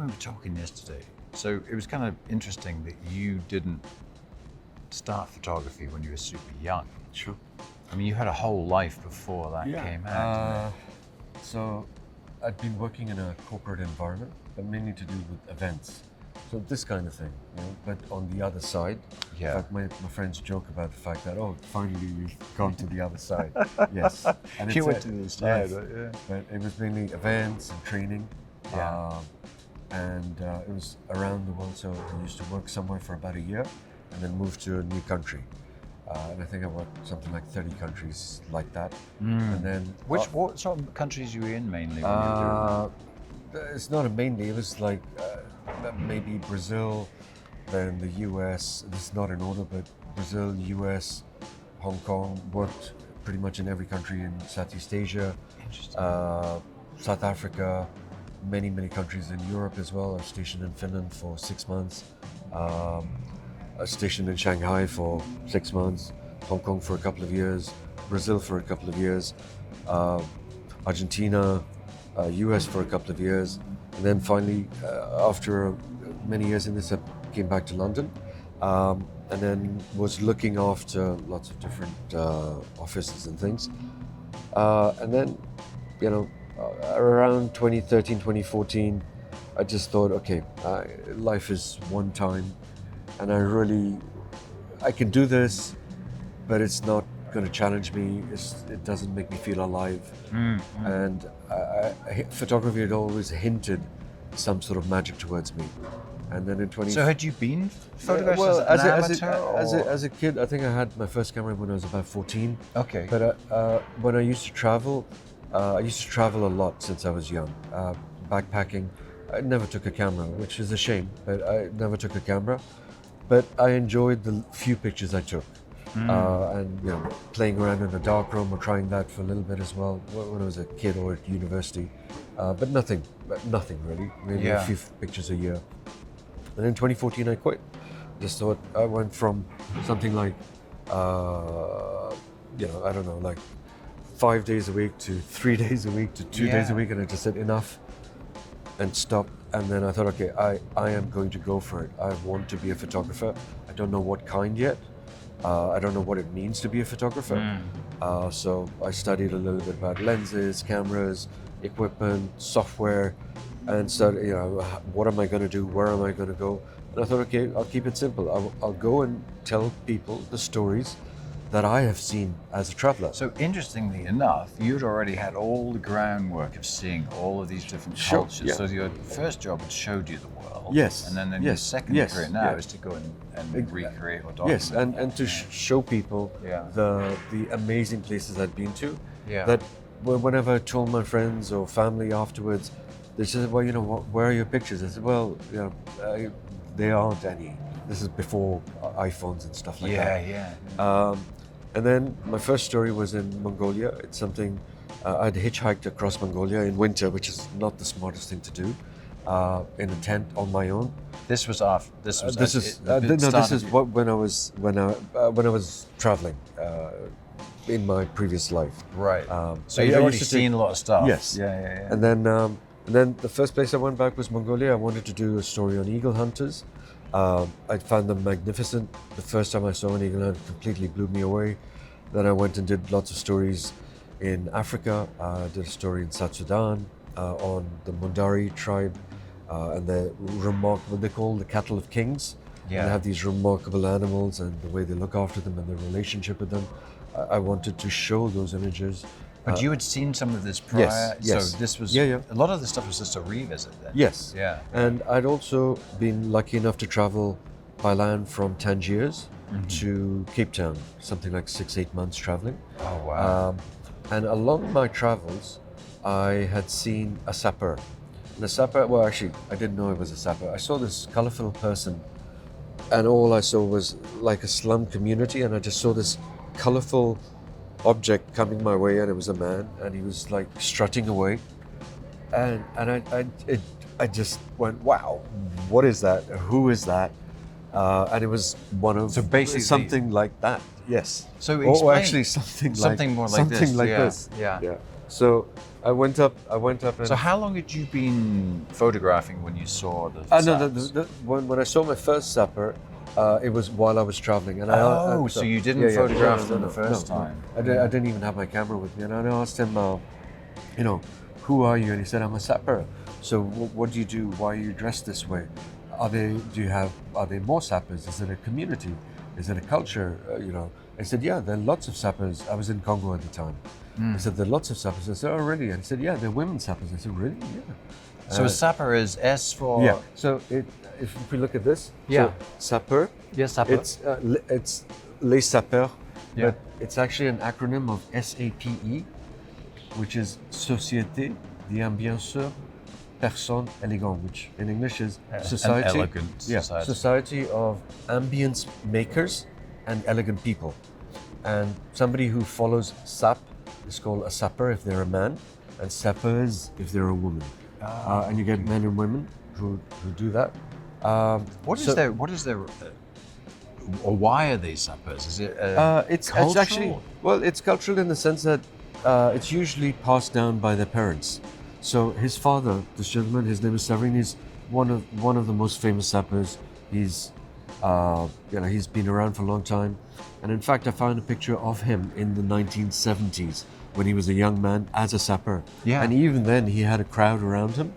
we were talking yesterday. So it was kind of interesting that you didn't start photography when you were super young. Sure. I mean, you had a whole life before that came out. So I'd been working in a corporate environment, but mainly to do with events. So this kind of thing, you know, but on the other side. Yeah. In fact, my friends joke about the fact that, oh, finally you've gone to the other side. Yes. And You it's went to the side, yes, yeah. but it was mainly events and training. Yeah. It was around the world, so I used to work somewhere for about a year and then move to a new country. And I think I worked something like 30 countries like that. And then What sort of countries you were in mainly when you were doing it's not a mainly, it was like maybe Brazil, then the US. This is not in order, but Brazil, US, Hong Kong, worked pretty much in every country in Southeast Asia. Interesting. South Africa, many countries in Europe as well. I was stationed in Finland for 6 months. I was stationed in Shanghai for 6 months, Hong Kong for a couple of years, Brazil for a couple of years, Argentina, US for a couple of years, and then finally, after many years in this, I came back to London, and then was looking after lots of different offices and things. And then, you know, around 2013, 2014, I just thought, okay, life is one time, and I can do this, but it's not going to challenge me. It doesn't make me feel alive. And photography had always hinted some sort of magic towards me. And then in So had you been photographing as a kid, I think I had my first camera when I was about 14. Okay. But when I used to travel a lot since I was young. Backpacking, I never took a camera, which is a shame, but I never took a camera. But I enjoyed the few pictures I took. And you know, playing around in a darkroom or trying that for a little bit as well when I was a kid or at university. But nothing really, maybe a few pictures a year. And in 2014 I quit. Just thought I went from something like, you know, I don't know, like 5 days a week to 3 days a week to 2 days a week, and I just said enough and stopped. And then I thought, okay, I am going to go for it. I want to be a photographer. I don't know what kind yet. I don't know what it means to be a photographer. So I studied a little bit about lenses, cameras, equipment, software, and started, you know, what am I going to do? Where am I going to go? And I thought, okay, I'll keep it simple. I'll go and tell people the stories that I have seen as a traveler. So interestingly enough, you'd already had all the groundwork of seeing all of these different cultures. Yeah. So your first job had showed you the world. Yes. And then your second career now is to go and recreate or document. Yes, and to show people the amazing places I'd been to. Yeah. That whenever I told my friends or family afterwards, they said, well, you know, where are your pictures? I said, well, you know, there aren't any. This is before iPhones and stuff like that. Yeah. And then my first story was in Mongolia. It's something I'd hitchhiked across Mongolia in winter, which is not the smartest thing to do, in a tent on my own. This was after. This was. This is when I was traveling in my previous life. Right. So I you'd already used to seen a lot of stuff. Yes. Yeah. And then the first place I went back was Mongolia. I wanted to do a story on eagle hunters. I found them magnificent. The first time I saw an eagle hunt, it completely blew me away. Then I went and did lots of stories in Africa. I did a story in South Sudan on the Mundari tribe and the remarkable, they call the cattle of kings. Yeah. They have these remarkable animals and the way they look after them and their relationship with them. I wanted to show those images. But you had seen some of this prior, yes. So this was Yeah. a lot of the stuff was just a revisit then. Yes. Yeah. And I'd also been lucky enough to travel by land from Tangiers to Cape Town, something like 6-8 months traveling. Oh wow. And along my travels, I had seen a sapper. And the sapper, well, actually, I didn't know it was a sapper. I saw this colorful person, and all I saw was like a slum community, and I just saw this colorful object coming my way, and it was a man, and he was like strutting away, and I just went, wow, what is that? Who is that? And it was one of basically something like that. Yes. So or actually something more like this. this. Yeah. So I went up and. So how long had you been photographing when you saw the No, saps? when I saw my first sapper, it was while I was traveling, and So you didn't photograph them the first time? I didn't even have my camera with me, and I asked him, who are you? And he said, I'm a sapper. So what do you do? Why are you dressed this way? Are there more sappers? Is it a community? Is it a culture? I said, yeah, there are lots of sappers. I was in Congo at the time. I said, there are lots of sappers. I said, oh, really? And he said, yeah, they're women sappers. I said, really? Yeah. So a sapper is S for... Yeah. So if we look at this, Yeah. so sapper, Yes, sapper. it's les sapeurs, Yeah. but it's actually an acronym of SAPE, which is Société d'Ambianceurs Personnes Élégantes, which in English is Society, An elegant society. Society of Ambience Makers and Elegant People. And somebody who follows SAP is called a sapper if they're a man, and sappers if they're a woman. And you get men and women who do that. What is their or why are they sappers? Is it It's cultural? actually, well, it's cultural in the sense that it's usually passed down by their parents. So his father, this gentleman, his name is Tariq, he's one of the most famous sappers. He's he's been around for a long time, and in fact, I found a picture of him in the 1970s when he was a young man as a sapper. Yeah. And even then, he had a crowd around him,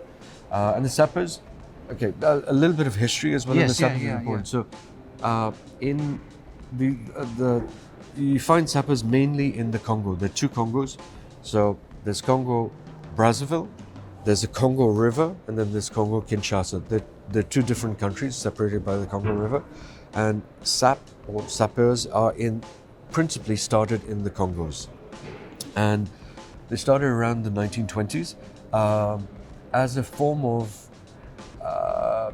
and the sappers. Okay, a little bit of history as well in the Yes, yeah, sappers is yeah, important. So, in you find sappers mainly in the Congo. There are two Congos. So there's Congo Brazzaville, there's the Congo River, and then there's Congo Kinshasa. They're two different countries separated by the Congo River, and sap or sappers are principally started in the Congos, and they started around the 1920s as a form of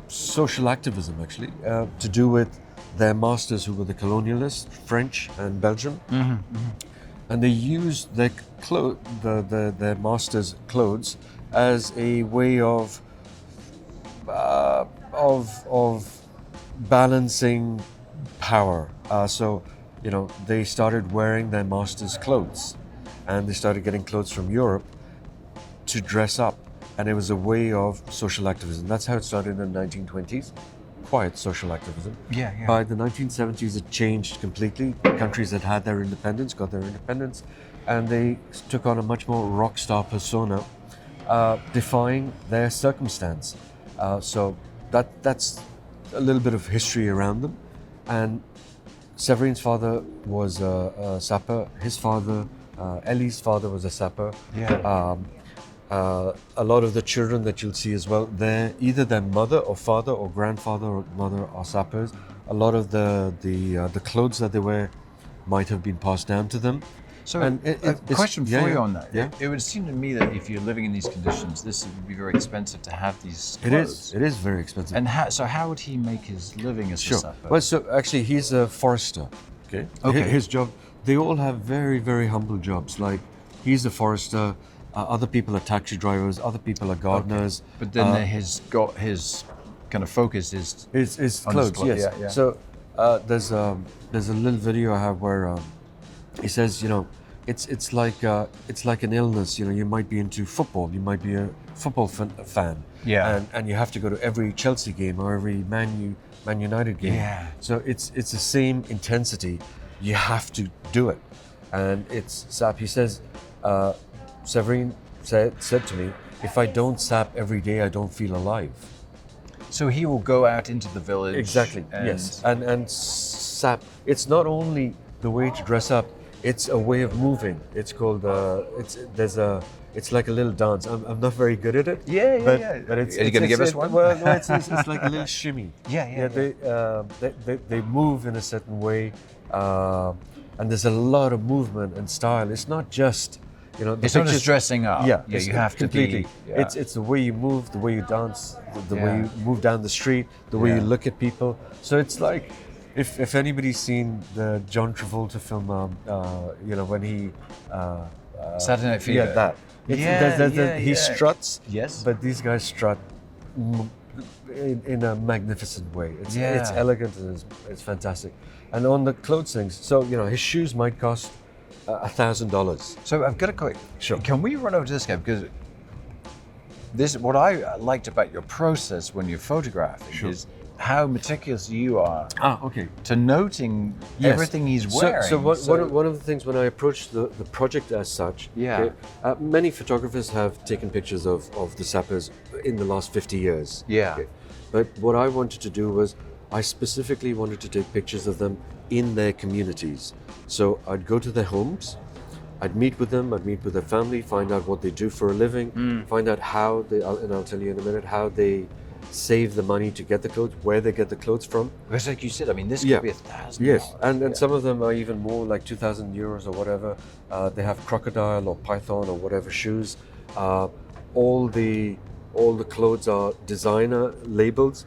social activism, actually, to do with their masters who were the colonialists, French and Belgium. And they used their their masters' clothes as a way of balancing power. So they started wearing their masters' clothes, and they started getting clothes from Europe to dress up. And it was a way of social activism. That's how it started in the 1920s, quiet social activism. Yeah, yeah. By the 1970s, it changed completely. Countries that had their independence got their independence, and they took on a much more rock star persona, defying their circumstance. So that's a little bit of history around them. And Severine's father was a sapper. His father, Ellie's father, was a sapper. Yeah. A lot of the children that you'll see as well, they're either their mother or father or grandfather or mother are sappers. A lot of the clothes that they wear might have been passed down to them. So And a question for you on that. Yeah. It would seem to me that if you're living in these conditions, this would be very expensive to have these clothes. It is very expensive. And how would he make his living as a Sure. sapper? Well, so actually, he's a forester. Okay. Okay. His job. They all have very, very humble jobs. Like he's a forester. Other people are taxi drivers. Other people are gardeners. But then his kind of focus is It's on his clothes. clothes, Yes. yeah, yeah. So there's a little video I have where he says, it's like an illness. You might be into football. You might be a football fan. Yeah. And you have to go to every Chelsea game or every Man United game. Yeah. So it's the same intensity. You have to do it, and it's sap. He says, Severine said to me, if I don't sap every day, I don't feel alive. So he will go out into the village. Exactly. And Yes. And sap. It's not only the way to dress up. It's a way of moving. It's called. It's like a little dance. I'm not very good at it. Yeah, yeah, but, yeah. But it's, Are you going to give us one? Well, no, it's like a little shimmy. Yeah. They move in a certain way, and there's a lot of movement and style. It's not just. It's not just dressing up. Yeah, You have completely. to be. Yeah. It's the way you move, the way you dance, the way Yeah. you move down the street, the way you Yeah. look at people. So it's like, if anybody's seen the John Travolta film, when he Saturday Night Fever. yeah, that. He struts. Yes. But these guys strut in a magnificent way. It's Yeah. elegant and it's fantastic. And on the clothes things, so his shoes might cost $1,000. So I've got a quick. Sure. Can we run over to this guy, because this what I liked about your process when you're photographing Sure. is how meticulous you are Okay. to noting Yes. everything he's wearing. So one of the things when I approached the project as such, Yeah. many photographers have taken pictures of the sappers in the last 50 years. Yeah. But what I wanted to do was, I specifically wanted to take pictures of them in their communities. So I'd go to their homes, I'd meet with them, I'd meet with their family, find out what they do for a living, find out how they, and I'll tell you in a minute, how they save the money to get the clothes, where they get the clothes from. Because like you said, I mean, this Yeah. could be $1,000. Yes, and some of them are even more, like 2,000 euros or whatever. They have crocodile or python or whatever shoes. All the clothes are designer labels.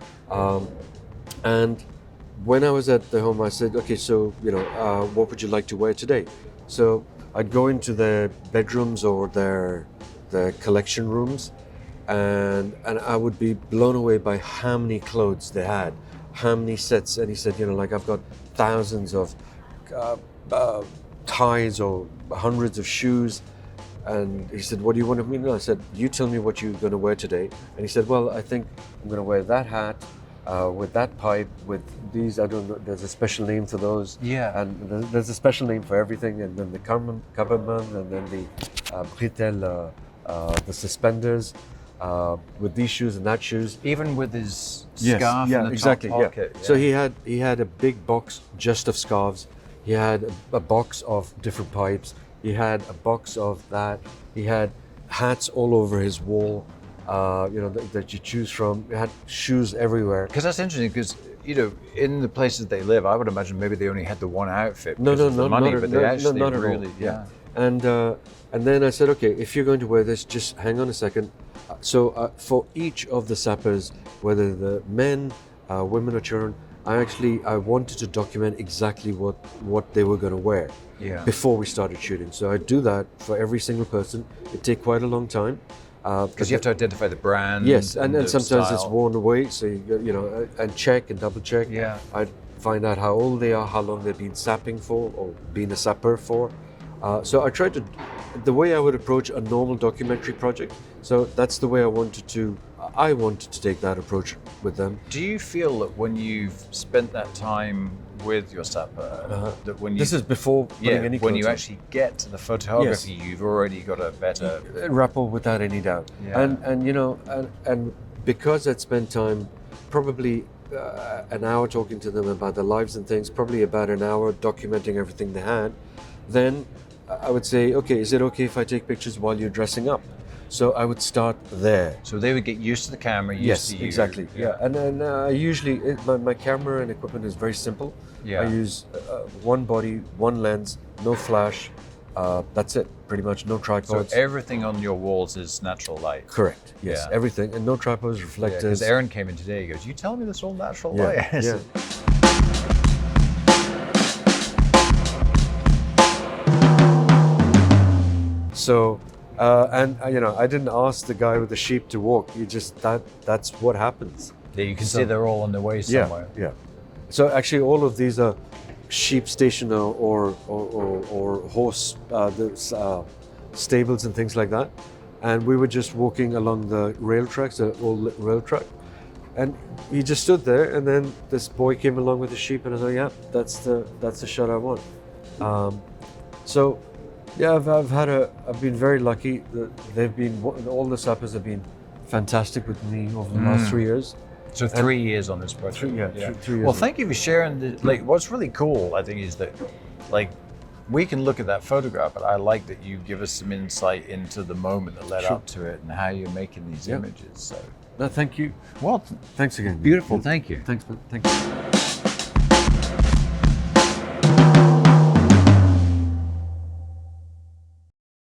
And when I was at the home, I said, okay, so what would you like to wear today? So I'd go into their bedrooms or their collection rooms, and I would be blown away by how many clothes they had, how many sets. And he said, like, I've got thousands of ties or hundreds of shoes. And he said, what do you want of me? I said, you tell me what you're going to wear today. And he said, well, I think I'm going to wear that hat with that pipe, with these, I don't know, there's a special name for those. Yeah. And there's a special name for everything. And then the Kaberman, and then the Bretelle, the suspenders, with these shoes and that shoes. Even with his Yes, scarf yeah, in the exactly, top pocket. yeah. So he had a big box just of scarves. He had a box of different pipes. He had a box of that. He had hats all over his wall, that you choose from. He had shoes everywhere. Because that's interesting, because in the places they live, I would imagine maybe they only had the one outfit No, because no, of the no, money, not, but no, they actually not at really, all. yeah. And then I said, okay, if you're going to wear this, just hang on a second. So for each of the sappers, whether the men, women or children, I wanted to document exactly what they were going to wear before we started shooting. So I do that for every single person. It take quite a long time. Because you have to identify the brand. Yes, and the sometimes it's style. worn away, so and check and double check. Yeah. I'd find out how old they are, how long they've been sapping for, or been a sapper for. So I tried to, the way I would approach a normal documentary project. So that's the way I wanted to take that approach with them. Do you feel that when you've spent that time with your sapper, that when you This is before putting any when you clothes on. actually get to the photography, you've already got a better rapport without any doubt. Yeah. And because I'd spent time, probably an hour talking to them about their lives and things, probably about an hour documenting everything they had, then I would say, okay, is it okay if I take pictures while you're dressing up? So I would start there. So they would get used to the camera, used Yes, to you. exactly. Yeah, and then usually my camera and equipment is very simple. Yeah. I use one body, one lens, no flash. That's it. Pretty much no So tripods. everything on your walls is natural light. Correct. Yes, Yeah. everything, and no tripods, reflectors. Because Aaron came in today, he goes, you tell me this all natural Yeah, light. I yeah. said, So, I didn't ask the guy with the sheep to walk. You just that's what happens. Yeah, you can see they're all on their way somewhere. Yeah. So actually, all of these are sheep station or horse stables and things like that. And we were just walking along the rail tracks, the old rail track, and he just stood there. And then this boy came along with the sheep, and I was like, "Yeah, that's the shot I want." So, yeah, I've been very lucky. All the sappers have been fantastic with me over the last 3 years. So 3 years on this project. 3 years. Well, thank you for sharing what's really cool, I think, is that we can look at that photograph, but I like that you give us some insight into the moment that led up to it and how you're making these images. So No, thank you. well, Thanks again. beautiful. Thank you. Thanks. Thank you.